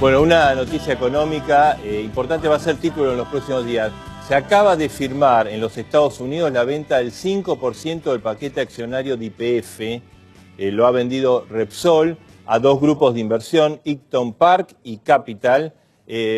Bueno, una noticia económica importante va a ser título en los próximos días. Se acaba de firmar en los Estados Unidos la venta del 5% del paquete accionario de YPF. Lo ha vendido Repsol a dos grupos de inversión, Icton Park y Capital.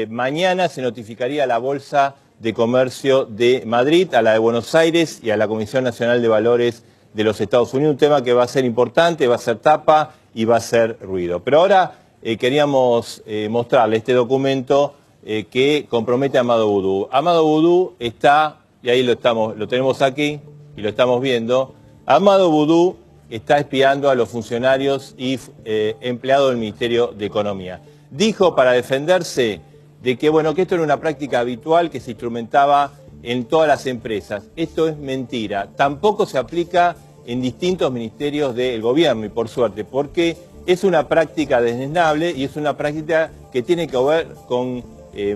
Mañana se notificaría a la Bolsa de Comercio de Madrid, a la de Buenos Aires y a la Comisión Nacional de Valores de los Estados Unidos. Un tema que va a ser importante, va a ser tapa y va a ser ruido. Pero ahora queríamos mostrarle este documento que compromete a Amado Boudou. Amado Boudou está, y ahí lo tenemos aquí y lo estamos viendo, Amado Boudou está espiando a los funcionarios y empleados del Ministerio de Economía. Dijo para defenderse de que, bueno, que esto era una práctica habitual que se instrumentaba en todas las empresas. Esto es mentira. Tampoco se aplica en distintos ministerios del gobierno, y por suerte, porque es una práctica desdeñable y es una práctica que tiene que ver con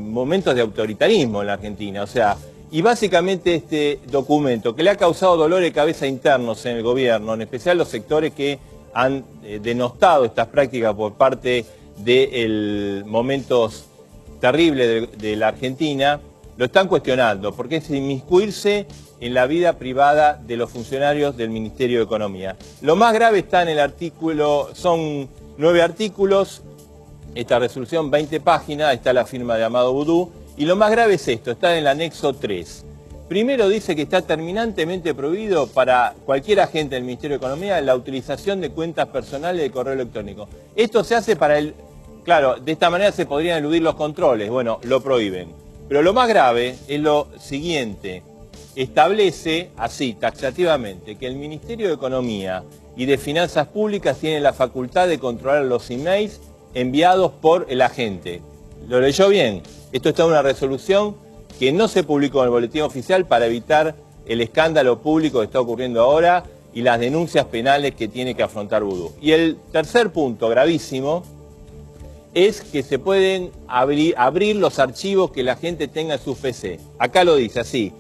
momentos de autoritarismo en la Argentina. O sea, y básicamente este documento que le ha causado dolor de cabeza internos en el gobierno, en especial los sectores que han denostado estas prácticas por parte de momentos terribles de la Argentina, lo están cuestionando, porque es inmiscuirse en la vida privada de los funcionarios del Ministerio de Economía. Lo más grave está en el artículo, son 9 artículos, esta resolución 20 páginas, está la firma de Amado Boudou, y lo más grave es esto, está en el anexo 3. Primero dice que está terminantemente prohibido para cualquier agente del Ministerio de Economía la utilización de cuentas personales de correo electrónico. Esto se hace para el... Claro, de esta manera se podrían eludir los controles, bueno, lo prohíben. Pero lo más grave es lo siguiente, establece así, taxativamente, que el Ministerio de Economía y de Finanzas Públicas tiene la facultad de controlar los emails enviados por el agente. ¿Lo leyó bien? Esto está en una resolución que no se publicó en el boletín oficial para evitar el escándalo público que está ocurriendo ahora y las denuncias penales que tiene que afrontar Boudou. Y el tercer punto, gravísimo, es que se pueden abrir los archivos que la gente tenga en sus PC. Acá lo dice así.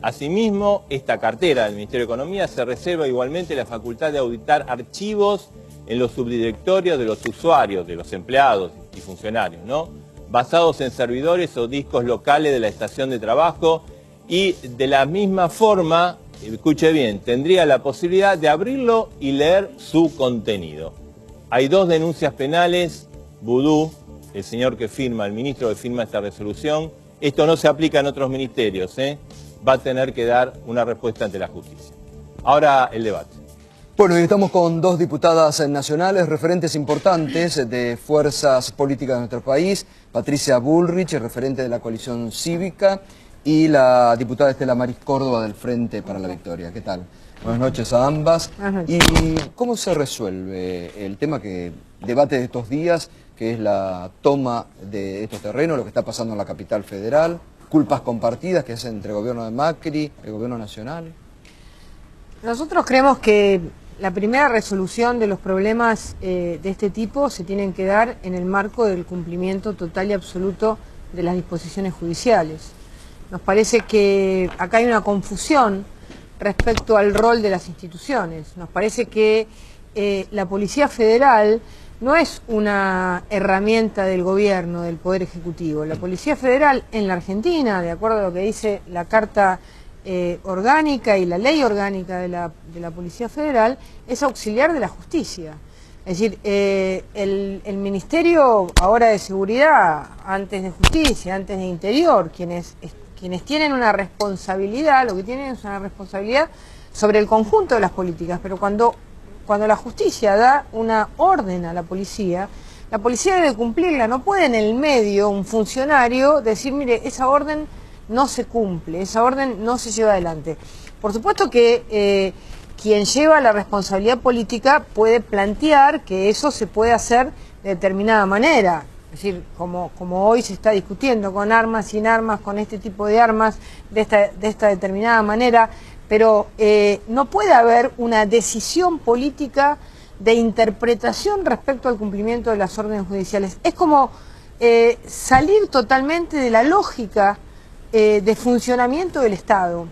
Asimismo, esta cartera del Ministerio de Economía se reserva igualmente la facultad de auditar archivos en los subdirectorios de los usuarios, de los empleados y funcionarios, ¿no? Basados en servidores o discos locales de la estación de trabajo, y de la misma forma, escuche bien, tendría la posibilidad de abrirlo y leer su contenido. Hay dos denuncias penales. Boudou, el señor que firma, el ministro que firma esta resolución, esto no se aplica en otros ministerios, va a tener que dar una respuesta ante la justicia. Ahora el debate. Bueno, y estamos con dos diputadas nacionales, referentes importantes de fuerzas políticas de nuestro país, Patricia Bullrich, referente de la coalición cívica, y la diputada Estela Maris Córdoba del Frente para la Victoria. ¿Qué tal? Buenas noches a ambas. ¿Y cómo se resuelve el tema que debate de estos días, que es la toma de estos terrenos, lo que está pasando en la capital federal, culpas compartidas que es entre el gobierno de Macri, el gobierno nacional? Nosotros creemos que la primera resolución de los problemas de este tipo se tienen que dar en el marco del cumplimiento total y absoluto de las disposiciones judiciales. Nos parece que acá hay una confusión respecto al rol de las instituciones. Nos parece que la Policía Federal no es una herramienta del gobierno, del Poder Ejecutivo. La Policía Federal en la Argentina, de acuerdo a lo que dice la Carta Orgánica y la Ley Orgánica de la Policía Federal, es auxiliar de la justicia. Es decir, el Ministerio ahora de Seguridad, antes de Justicia, antes de Interior, quienes tienen una responsabilidad, lo que tienen es una responsabilidad sobre el conjunto de las políticas, pero cuando la justicia da una orden a la policía debe cumplirla. No puede en el medio un funcionario decir, mire, esa orden no se cumple, esa orden no se lleva adelante. Por supuesto que quien lleva la responsabilidad política puede plantear que eso se puede hacer de determinada manera. Es decir, como hoy se está discutiendo, con armas, sin armas, con este tipo de armas, de esta determinada manera, pero no puede haber una decisión política de interpretación respecto al cumplimiento de las órdenes judiciales. Es como salir totalmente de la lógica de funcionamiento del Estado.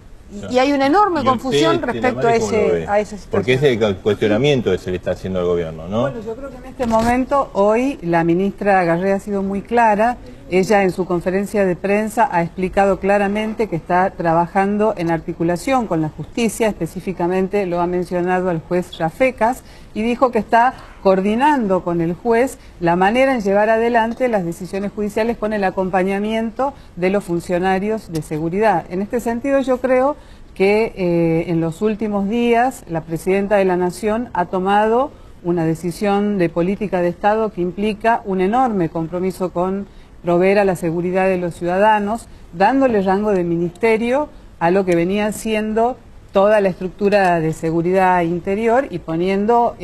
Y hay una enorme ¿Y confusión usted, respecto a esa situación. Porque ese es el cuestionamiento que se le está haciendo al gobierno, ¿no? Bueno, yo creo que en este momento, hoy, la ministra Garré ha sido muy clara. Ella en su conferencia de prensa ha explicado claramente que está trabajando en articulación con la justicia, específicamente lo ha mencionado al juez Rafecas, y dijo que está coordinando con el juez la manera en llevar adelante las decisiones judiciales con el acompañamiento de los funcionarios de seguridad. En este sentido, yo creo que en los últimos días la Presidenta de la Nación ha tomado una decisión de política de Estado que implica un enorme compromiso con proveer a la seguridad de los ciudadanos, dándole rango de ministerio a lo que venía siendo toda la estructura de seguridad interior y poniendo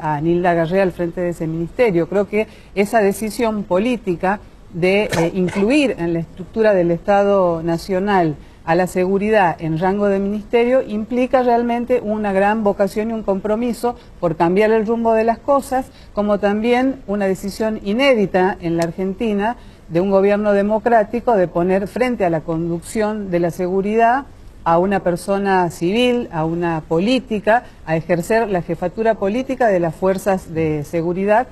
a Nilda Garré al frente de ese ministerio. Creo que esa decisión política de incluir en la estructura del Estado Nacional a la seguridad en rango de ministerio implica realmente una gran vocación y un compromiso por cambiar el rumbo de las cosas, como también una decisión inédita en la Argentina de un gobierno democrático de poner frente a la conducción de la seguridad a una persona civil, a una política, a ejercer la jefatura política de las fuerzas de seguridad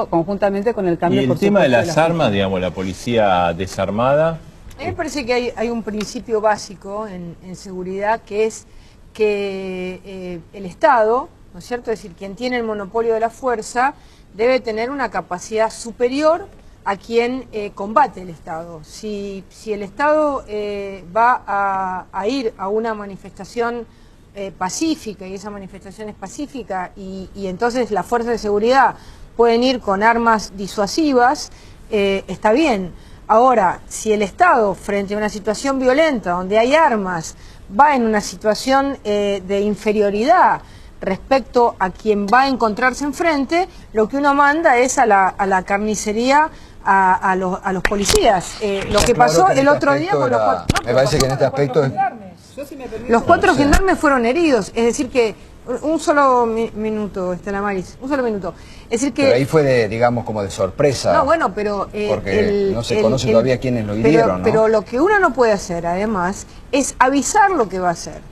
conjuntamente con el cambio. Y el tema de las armas, digamos, la policía desarmada. A mí me parece que hay un principio básico en seguridad que es que el Estado, ¿no es cierto?, es decir, quien tiene el monopolio de la fuerza debe tener una capacidad superior a quien combate el Estado. Si el Estado va a ir a una manifestación pacífica y esa manifestación es pacífica y entonces las fuerzas de seguridad pueden ir con armas disuasivas, está bien. Ahora, si el Estado, frente a una situación violenta, donde hay armas, va en una situación de inferioridad respecto a quien va a encontrarse enfrente, lo que uno manda es a la carnicería a los policías. Lo que pasó el otro día con los cuatro... Me parece que en este aspecto... Los cuatro gendarmes fueron heridos, es decir que... Un solo minuto, Estela Maris, un solo minuto. Es decir que... Pero ahí fue, digamos, como de sorpresa. No, bueno, pero... porque no se conoce todavía quiénes lo hirieron, ¿no? Pero lo que uno no puede hacer, además, es avisar lo que va a hacer.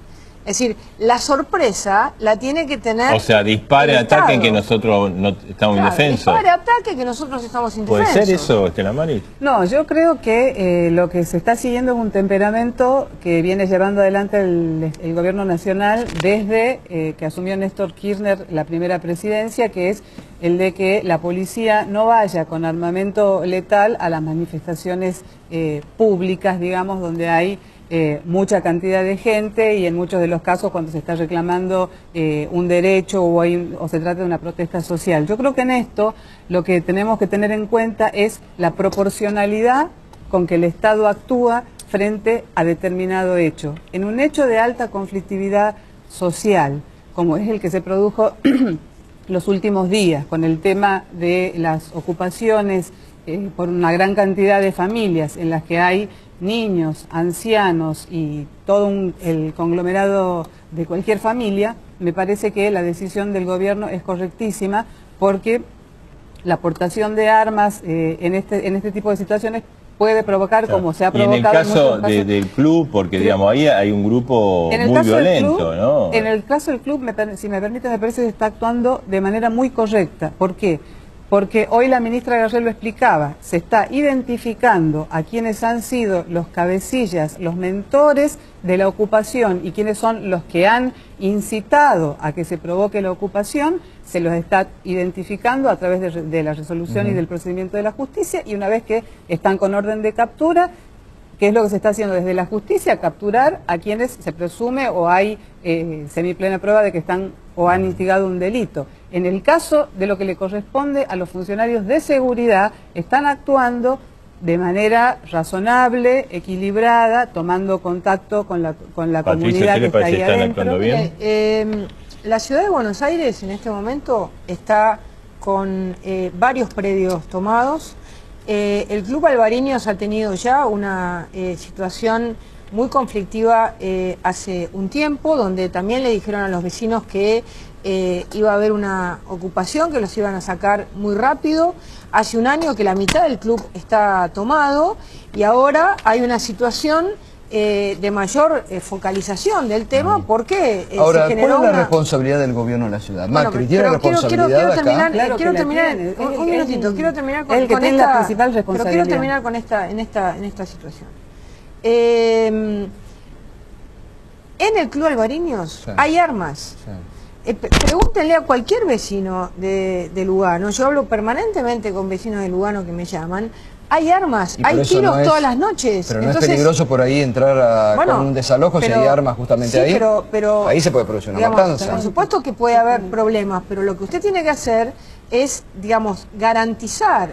Es decir, la sorpresa la tiene que tener... O sea, dispare, ataquen que nosotros no estamos indefensos. Dispare, ataque que nosotros estamos indefensos. ¿Puede ser eso, Estela Maris? No, yo creo que lo que se está siguiendo es un temperamento que viene llevando adelante el gobierno nacional desde que asumió Néstor Kirchner la primera presidencia, que es el de que la policía no vaya con armamento letal a las manifestaciones públicas, digamos, donde hay mucha cantidad de gente y en muchos de los casos cuando se está reclamando un derecho o se trata de una protesta social. Yo creo que en esto lo que tenemos que tener en cuenta es la proporcionalidad con que el Estado actúa frente a determinado hecho. En un hecho de alta conflictividad social, como es el que se produjo los últimos días con el tema de las ocupaciones por una gran cantidad de familias en las que hay niños, ancianos y todo el conglomerado de cualquier familia, me parece que la decisión del gobierno es correctísima porque la aportación de armas en este tipo de situaciones puede provocar, claro, como se ha provocado... Y en el caso del club, porque digamos ahí hay un grupo muy violento, club, ¿no? En el caso del club, si me permite, me parece que está actuando de manera muy correcta. ¿Por qué? Porque hoy la ministra Garré lo explicaba, se está identificando a quienes han sido los cabecillas, los mentores de la ocupación y quienes son los que han incitado a que se provoque la ocupación, se los está identificando a través de la resolución y del procedimiento de la justicia, y una vez que están con orden de captura, ¿qué es lo que se está haciendo desde la justicia? Capturar a quienes se presume o hay semiplena prueba de que están o han instigado un delito. En el caso de lo que le corresponde a los funcionarios de seguridad, están actuando de manera razonable, equilibrada, tomando contacto con la comunidad que está ahí adentro. La ciudad de Buenos Aires en este momento está con varios predios tomados. El Club Alvariños ha tenido ya una situación muy conflictiva hace un tiempo, donde también le dijeron a los vecinos que iba a haber una ocupación, que los iban a sacar muy rápido. Hace un año que la mitad del club está tomado y ahora hay una situación de mayor focalización del tema porque Ahora, se generó ¿cuál es la una... responsabilidad del gobierno de la ciudad? Bueno, Macri tiene pero responsabilidad acá. terminar, Claro quiero que la terminar tiene. un minutito, quiero terminar con, el que con tiene esta, la principal pero responsabilidad. quiero terminar con en esta situación. En el Club Alvariños Sí. hay armas. Sí. Pregúntenle a cualquier vecino de Lugano. Yo hablo permanentemente con vecinos de Lugano que me llaman. Hay armas, Y por hay eso tiros no es- todas las noches. Pero no Entonces, es peligroso por ahí entrar bueno, con un desalojo si pero- hay armas justamente sí, ahí. pero, ahí se puede producir una digamos, matanza. Por supuesto que puede haber problemas, pero lo que usted tiene que hacer es, digamos, garantizar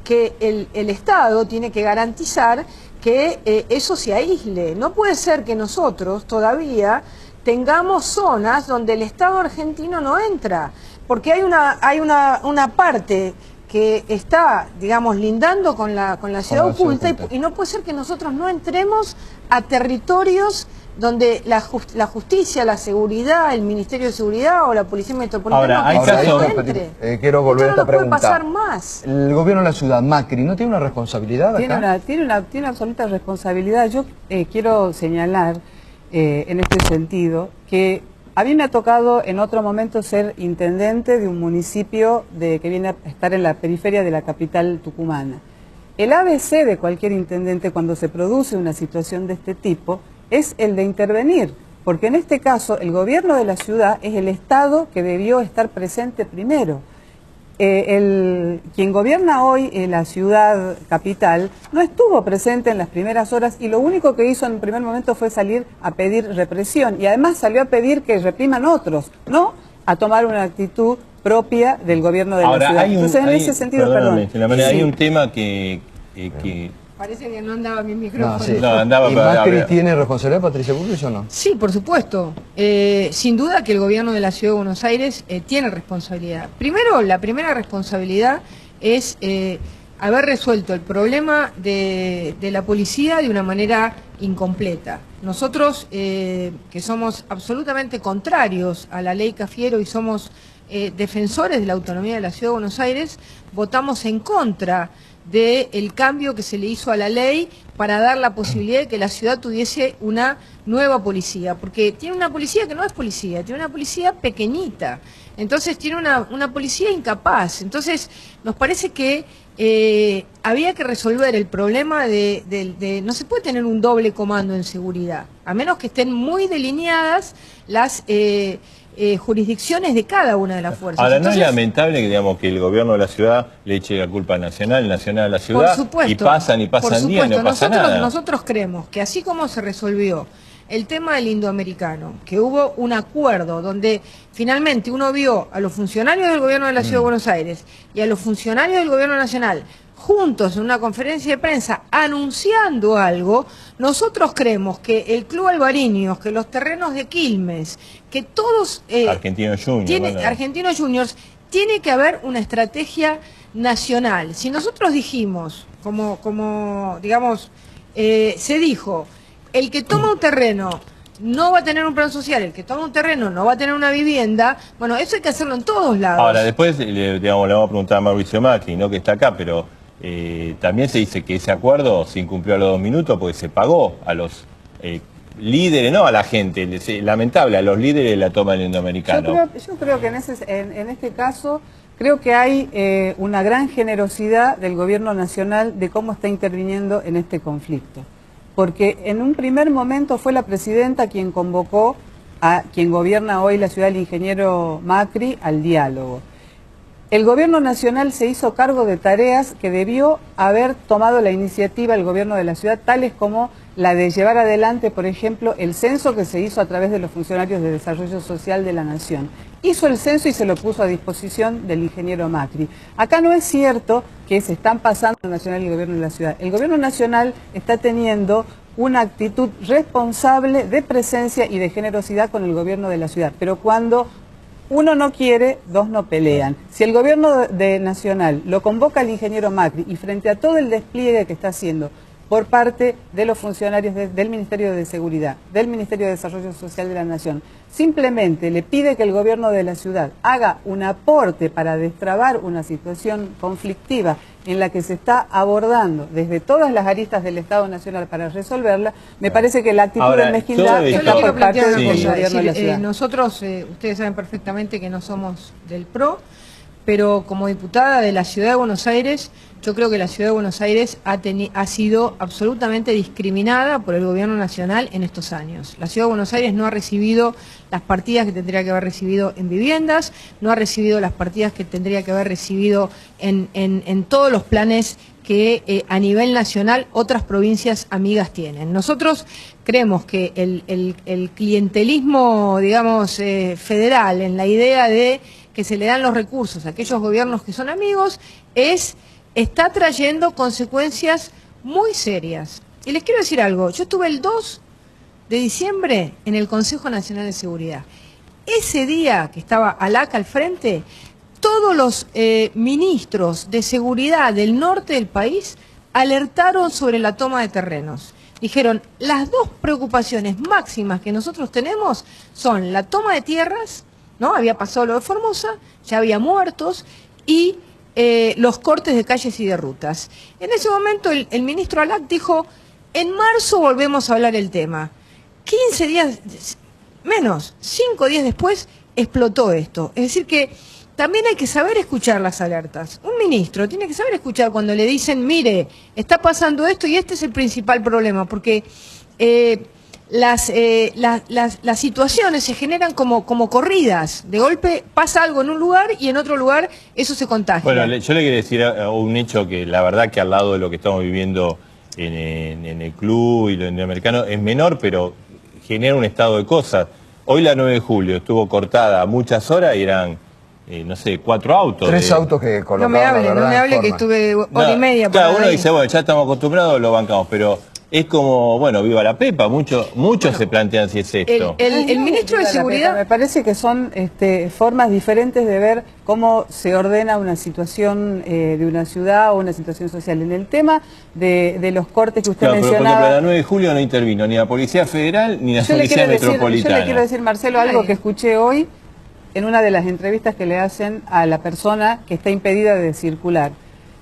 que el Estado tiene que garantizar que eso se aísle. No puede ser que nosotros todavía tengamos zonas donde el Estado argentino no entra, porque hay una parte que está, digamos, lindando con la ciudad oculta y no puede ser que nosotros no entremos a territorios donde la justicia, la seguridad, el Ministerio de Seguridad o la Policía Metropolitana Ahora, hay no casos- entre. quiero volver a Esto esta no puede pregunta. pasar más. El gobierno de la ciudad, Macri, ¿no tiene una responsabilidad acá? Tiene absoluta responsabilidad. Yo quiero señalar en este sentido que a mí me ha tocado en otro momento ser intendente de un municipio que viene a estar en la periferia de la capital tucumana. El ABC de cualquier intendente cuando se produce una situación de este tipo es el de intervenir, porque en este caso el gobierno de la ciudad es el Estado que debió estar presente primero. Quien gobierna hoy en la ciudad capital no estuvo presente en las primeras horas y lo único que hizo en un primer momento fue salir a pedir represión y además salió a pedir que repriman otros, no a tomar una actitud propia del gobierno de la ciudad. Entonces, en ese sentido, perdón. Hay un tema que Parece que no andaba mi micrófono. No, sí. No, andaba ¿Y para- Macri tiene responsabilidad, Patricia Bullrich, o no? Sí, por supuesto. Sin duda que el gobierno de la Ciudad de Buenos Aires tiene responsabilidad. Primero, la primera responsabilidad es haber resuelto el problema de la policía de una manera incompleta. Nosotros, que somos absolutamente contrarios a la ley Cafiero y somos defensores de la autonomía de la Ciudad de Buenos Aires, votamos en contra del cambio que se le hizo a la ley para dar la posibilidad de que la ciudad tuviese una nueva policía, porque tiene una policía que no es policía, tiene una policía pequeñita, entonces tiene una policía incapaz. Entonces nos parece que había que resolver el problema no se puede tener un doble comando en seguridad, a menos que estén muy delineadas las jurisdicciones de cada una de las fuerzas. Ahora, Entonces, ¿no es lamentable que, digamos, que el gobierno de la ciudad le eche la culpa al Nacional a la ciudad? por supuesto, y pasan días y no pasa nada. Nosotros creemos que así como se resolvió el tema del indoamericano, que hubo un acuerdo donde finalmente uno vio a los funcionarios del gobierno de la Ciudad de Buenos Aires y a los funcionarios del gobierno nacional juntos en una conferencia de prensa anunciando algo, nosotros creemos que el Club Alvariños, que los terrenos de Quilmes, que todos... Argentinos Juniors. Argentinos Juniors, tiene que haber una estrategia nacional. Si nosotros dijimos, como digamos, se dijo, el que toma un terreno no va a tener un plan social, el que toma un terreno no va a tener una vivienda, bueno, eso hay que hacerlo en todos lados. Ahora, después, le vamos a preguntar a Mauricio Macri, ¿no?, que está acá, pero también se dice que ese acuerdo se incumplió a los 2 minutos porque se pagó a los líderes, no a la gente, lamentable, a los líderes de la toma del indoamericano. Yo creo que en este caso, creo que hay una gran generosidad del gobierno nacional de cómo está interviniendo en este conflicto. Porque en un primer momento fue la presidenta quien convocó a quien gobierna hoy la ciudad, el ingeniero Macri, al diálogo. El gobierno nacional se hizo cargo de tareas que debió haber tomado la iniciativa el gobierno de la ciudad, tales como la de llevar adelante, por ejemplo, el censo que se hizo a través de los funcionarios de desarrollo social de la nación. Hizo el censo y se lo puso a disposición del ingeniero Macri. Acá no es cierto que se están pasando el nacional y el gobierno de la ciudad. El gobierno nacional está teniendo una actitud responsable de presencia y de generosidad con el gobierno de la ciudad, pero cuando uno no quiere, dos no pelean. Si el gobierno nacional lo convoca al ingeniero Macri y frente a todo el despliegue que está haciendo, por parte de los funcionarios del Ministerio de Seguridad, del Ministerio de Desarrollo Social de la Nación. Simplemente le pide que el gobierno de la ciudad haga un aporte para destrabar una situación conflictiva en la que se está abordando desde todas las aristas del Estado Nacional para resolverla. Me parece que la actitud de mezquindad está por parte del gobierno de la ciudad. Nosotros, ustedes saben perfectamente que no somos del PRO, pero como diputada de la Ciudad de Buenos Aires, yo creo que la Ciudad de Buenos Aires ha sido absolutamente discriminada por el gobierno nacional en estos años. La Ciudad de Buenos Aires no ha recibido las partidas que tendría que haber recibido en viviendas, no ha recibido las partidas que tendría que haber recibido en todos los planes que a nivel nacional otras provincias amigas tienen. Nosotros creemos que el clientelismo, digamos, federal, en la idea de que se le dan los recursos a aquellos gobiernos que son amigos, está trayendo consecuencias muy serias. Y les quiero decir algo, yo estuve el 2 de diciembre en el Consejo Nacional de Seguridad. Ese día que estaba ALAC al frente, todos los ministros de seguridad del norte del país alertaron sobre la toma de terrenos. Dijeron, las dos preocupaciones máximas que nosotros tenemos son la toma de tierras, ¿no? Había pasado lo de Formosa, ya había muertos, y los cortes de calles y de rutas. En ese momento el ministro ALAC dijo, en marzo volvemos a hablar el tema. 15 días, menos, 5 días después explotó esto. Es decir que también hay que saber escuchar las alertas. Un ministro tiene que saber escuchar cuando le dicen, mire, está pasando esto y este es el principal problema, porque las situaciones se generan como corridas. De golpe pasa algo en un lugar y en otro lugar eso se contagia. Bueno, yo le quiero decir un hecho que la verdad que al lado de lo que estamos viviendo en el club y en el americano es menor, pero genera un estado de cosas. Hoy la 9 de julio estuvo cortada muchas horas y eran, no sé, 4 autos. 3 autos que colocaban. No me hable que estuve hora y media. Claro, uno dice, bueno, ya estamos acostumbrados, lo bancamos, pero es como, bueno, viva la Pepa, muchos se plantean si es esto. El ministro de Seguridad... Me parece que son formas diferentes de ver cómo se ordena una situación de una ciudad o una situación social. En el tema de los cortes que usted mencionaba... Pero por ejemplo, la 9 de julio no intervino ni la Policía Federal ni la Policía Metropolitana. Yo le quiero decir, Marcelo, algo que escuché hoy en una de las entrevistas que le hacen a la persona que está impedida de circular.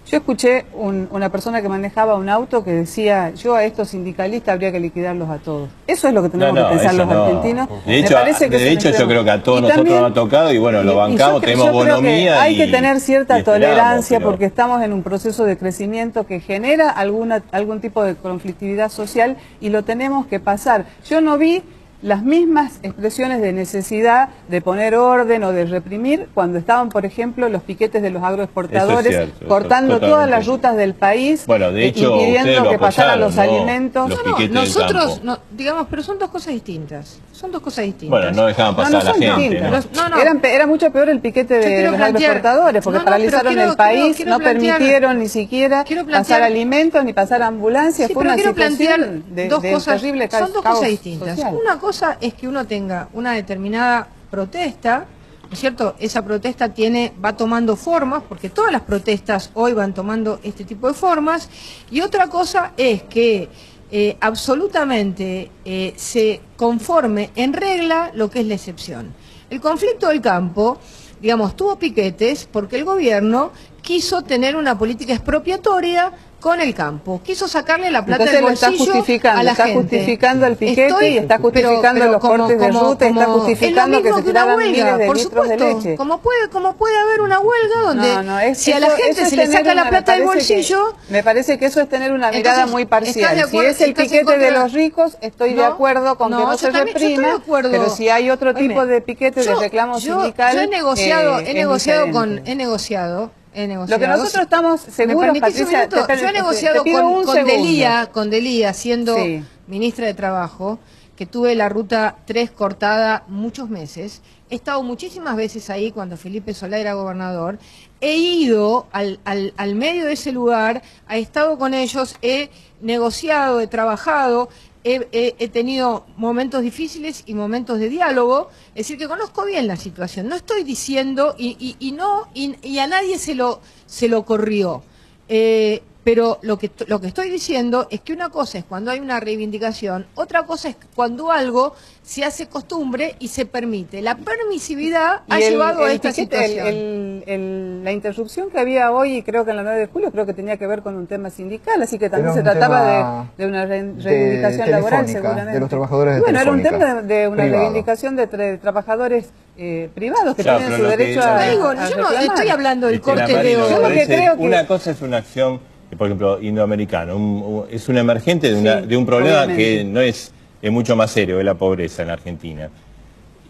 Yo escuché una persona que manejaba un auto que decía, yo a estos sindicalistas habría que liquidarlos a todos. Eso es lo que tenemos que pensar los argentinos. De hecho yo creo que a todos nosotros nos ha tocado y bueno, lo bancamos, tenemos bonomía. Hay que tener cierta tolerancia porque estamos en un proceso de crecimiento que genera algún tipo de conflictividad social y lo tenemos que pasar. Yo no vi las mismas expresiones de necesidad de poner orden o de reprimir cuando estaban, por ejemplo, los piquetes de los agroexportadores cortando todas las rutas del país, bueno, de hecho, impidiendo que pasaran los alimentos. Nosotros, digamos, pero son dos cosas distintas. Son dos cosas distintas. Bueno, no dejaban pasar a la gente. Era mucho peor el piquete de los agroexportadores, porque paralizaron el país, no permitieron ni siquiera pasar alimentos ni pasar ambulancias. Fue una situación de terrible caos. Son dos cosas distintas. Una cosa es que uno tenga una determinada protesta, ¿no es cierto? Esa protesta va tomando formas, porque todas las protestas hoy van tomando este tipo de formas, y otra cosa es que absolutamente se conforme en regla lo que es la excepción. El conflicto del campo, digamos, tuvo piquetes porque el gobierno quiso tener una política expropiatoria con el campo, quiso sacarle la plata del bolsillo a la gente. Está justificando el piquete y está justificando los cortes de ruta, está justificando que se tiraran miles de litros de leche. Como puede haber una huelga donde si a la gente se le saca la plata del bolsillo... Me parece que eso es tener una mirada muy parcial. Si es el piquete de los ricos, estoy de acuerdo con que no se reprima, pero si hay otro tipo de piquete de reclamo sindical... Yo he negociado. Lo que nosotros estamos seguros, Patricia, yo he negociado con Delía, siendo ministra de Trabajo, que tuve la ruta 3 cortada muchos meses. He estado muchísimas veces ahí cuando Felipe Solá era gobernador. He ido al medio de ese lugar, he estado con ellos, he negociado, he trabajado. He tenido momentos difíciles y momentos de diálogo, es decir, que conozco bien la situación. No estoy diciendo, y a nadie se lo corrió, Pero lo que estoy diciendo es que una cosa es cuando hay una reivindicación, otra cosa es cuando algo se hace costumbre y se permite. La permisividad ha llevado a esta situación. La interrupción que había hoy, creo que en la 9 de julio, creo que tenía que ver con un tema sindical, así que también se trataba de una reivindicación laboral, seguramente. De los trabajadores de Bueno, era un Telefónica, tema de una reivindicación de trabajadores privados que tienen su derecho a yo no estoy hablando del corte de hoy. Yo lo que creo que... Una cosa es una acción, por ejemplo, indoamericano, es un emergente de un problema obviamente, que no es mucho más serio, es la pobreza en Argentina.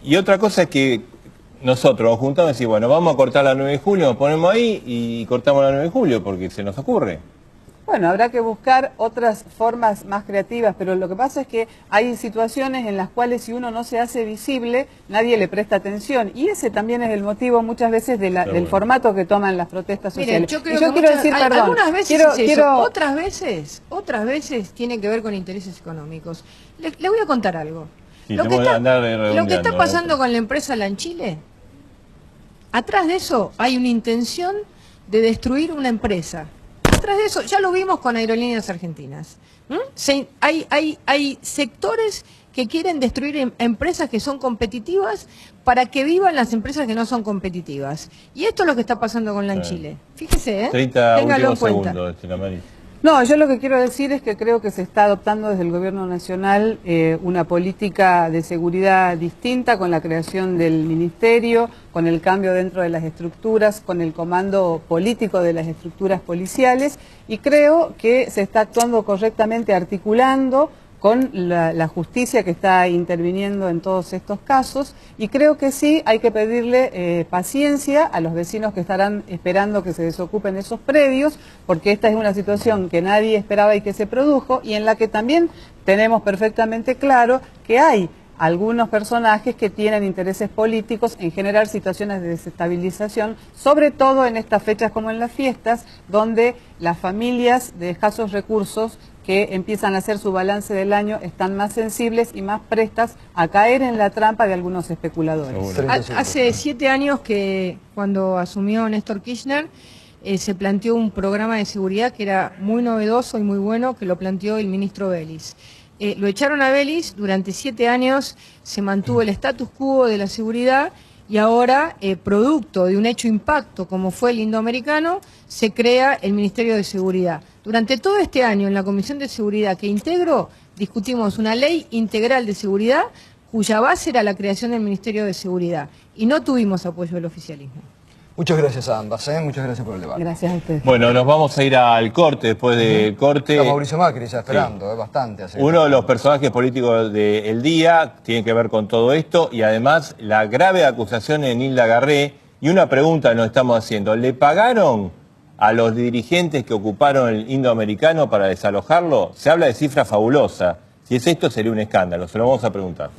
Y otra cosa es que nosotros nos juntamos y decimos, bueno, vamos a cortar la 9 de julio, nos ponemos ahí y cortamos la 9 de julio porque se nos ocurre. Bueno, habrá que buscar otras formas más creativas, pero lo que pasa es que hay situaciones en las cuales si uno no se hace visible, nadie le presta atención. Y ese también es el motivo muchas veces del formato que toman las protestas sociales. Miren, yo creo que decir, perdón, algunas veces otras veces tiene que ver con intereses económicos. Le voy a contar algo. Sí, lo que está pasando con la empresa Lanchile, atrás de eso hay una intención de destruir una empresa. Atrás de eso, ya lo vimos con Aerolíneas Argentinas. Hay sectores que quieren destruir empresas que son competitivas para que vivan las empresas que no son competitivas. Y esto es lo que está pasando con Lanchile. Fíjese, 30 últimos segundos, Marisa. No, yo lo que quiero decir es que creo que se está adoptando desde el Gobierno Nacional una política de seguridad distinta con la creación del Ministerio, con el cambio dentro de las estructuras, con el comando político de las estructuras policiales y creo que se está actuando correctamente articulando con la justicia que está interviniendo en todos estos casos y creo que sí hay que pedirle paciencia a los vecinos que estarán esperando que se desocupen esos predios porque esta es una situación que nadie esperaba y que se produjo y en la que también tenemos perfectamente claro que hay algunos personajes que tienen intereses políticos en generar situaciones de desestabilización, sobre todo en estas fechas como en las fiestas, donde las familias de escasos recursos que empiezan a hacer su balance del año están más sensibles y más prestas a caer en la trampa de algunos especuladores. Hace 7 años que cuando asumió Néstor Kirchner se planteó un programa de seguridad que era muy novedoso y muy bueno, que lo planteó el ministro Vélez. Lo echaron a Vélez, durante 7 años se mantuvo el status quo de la seguridad y ahora, producto de un hecho impacto como fue el indoamericano, se crea el Ministerio de Seguridad. Durante todo este año en la Comisión de Seguridad que integro, discutimos una ley integral de seguridad cuya base era la creación del Ministerio de Seguridad y no tuvimos apoyo del oficialismo. Muchas gracias a ambas, muchas gracias por el debate. Gracias a ustedes. Bueno, nos vamos a ir al corte, después del corte. Está Mauricio Macri ya esperando, bastante. Uno de los personajes políticos del día tiene que ver con todo esto y además la grave acusación de Nilda Garré y una pregunta que nos estamos haciendo. ¿Le pagaron a los dirigentes que ocuparon el indoamericano para desalojarlo? Se habla de cifras fabulosas. Si es esto sería un escándalo, se lo vamos a preguntar.